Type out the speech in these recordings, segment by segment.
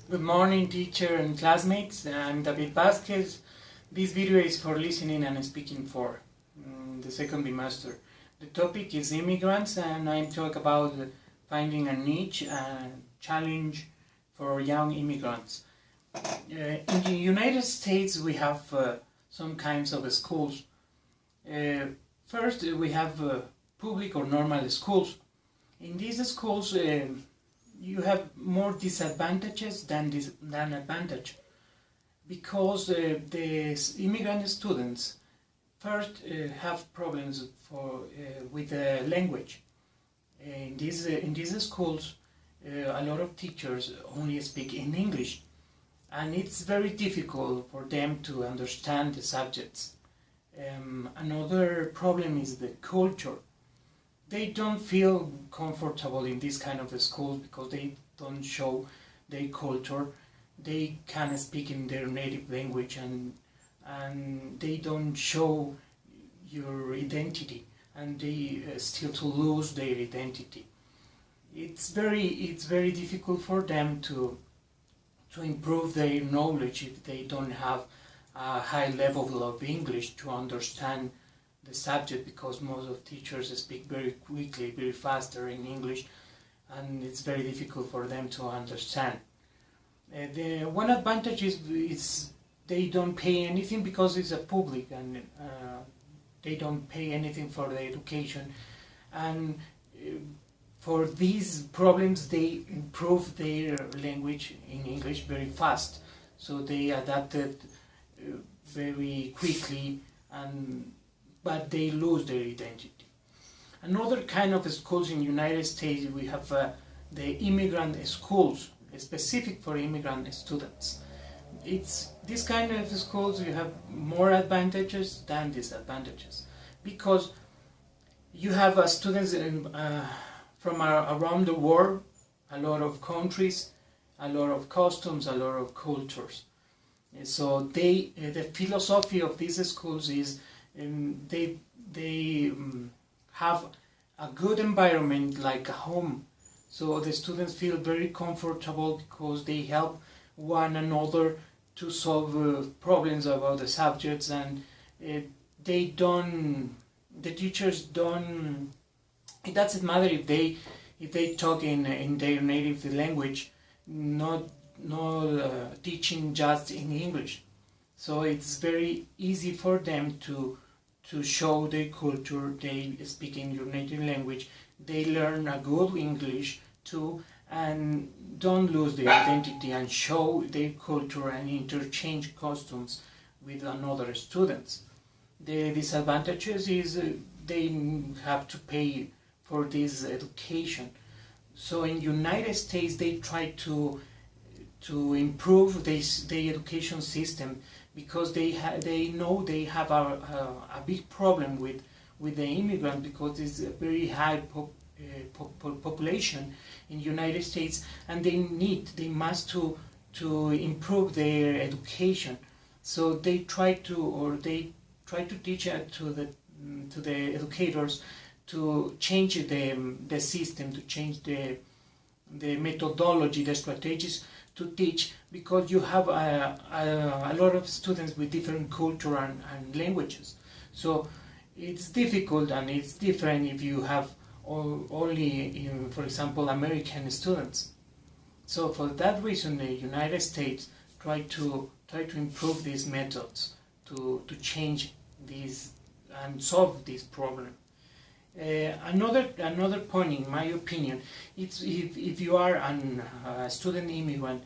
Good morning, teacher and classmates. I'm David Vasquez. This video is for listening and speaking for the second bimester. The topic is immigrants, and I'm talking about finding a niche and challenge for young immigrants. In the United States, we have some kinds of schools. First, we have public or normal schools. In these schools, you have more disadvantages than advantage, because the immigrant students first have problems with the language. In these schools, a lot of teachers only speak in English, and it's very difficult for them to understand the subjects. Another problem is the culture. They don't feel comfortable in this kind of schools because they don't show their culture. They can't speak in their native language, and they don't show your identity, and they still to lose their identity. It's very difficult for them to improve their knowledge if they don't have a high level of English to understand the subject, because most of teachers speak very quickly, very faster in English, and it's very difficult for them to understand. The one advantage is they don't pay anything because it's a public, and they don't pay anything for the education, and for these problems they improve their language in English very fast, so they adapted very quickly, but they lose their identity. Another kind of schools in the United States, we have the immigrant schools, specific for immigrant students. It's this kind of schools, you have more advantages than disadvantages, because you have students from around the world, a lot of countries, a lot of customs, a lot of cultures. So the philosophy of these schools is they have a good environment, like a home, so the students feel very comfortable because they help one another to solve problems about the subjects, and the teachers don't, it doesn't matter if they talk in their native language, not teaching just in English. So it's very easy for them to show their culture. They speak in your native language, they learn a good English too, and don't lose their identity, and show their culture and interchange customs with another students. The disadvantages is they have to pay for this education. So in United States they try to improve the education system, because they know they have a big problem with the immigrant, because it's a very high population in the United States, and they must to improve their education. So they try to teach to the educators to change the system, to change the methodology, the strategies to teach, because you have a lot of students with different culture and languages. So it's difficult, and it's different if you have only, for example, American students. So for that reason, the United States try to improve these methods to change these and solve this problem. Another point, in my opinion, it's if you are a student immigrant,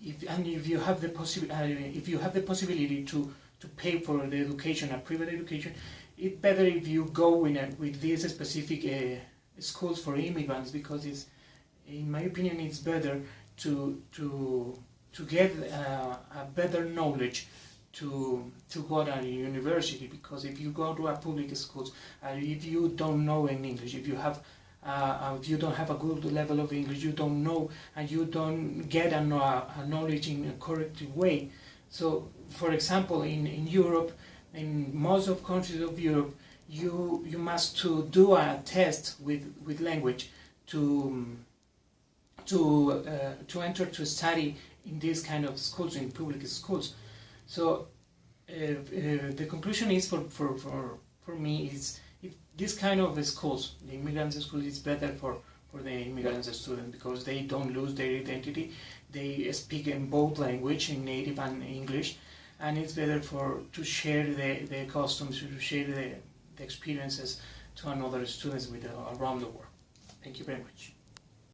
if you have the possibility to pay for the education, a private education, it's better if you go with these specific schools for immigrants, because in my opinion, it's better to get a better knowledge to go to a university. Because if you go to a public schools, if you don't know in English, if you don't have a good level of English, you don't know, and you don't get a knowledge in a correct way. So, for example, in Europe, in most of countries of Europe, you must to do a test with language to to enter to study in these kind of schools, in public schools. So the conclusion is for me is this kind of schools, the immigrants school, is better for the immigrants students because they don't lose their identity. They speak in both language, in native and English, and it's better to share the customs, to share the experiences to another students around the world. Thank you very much.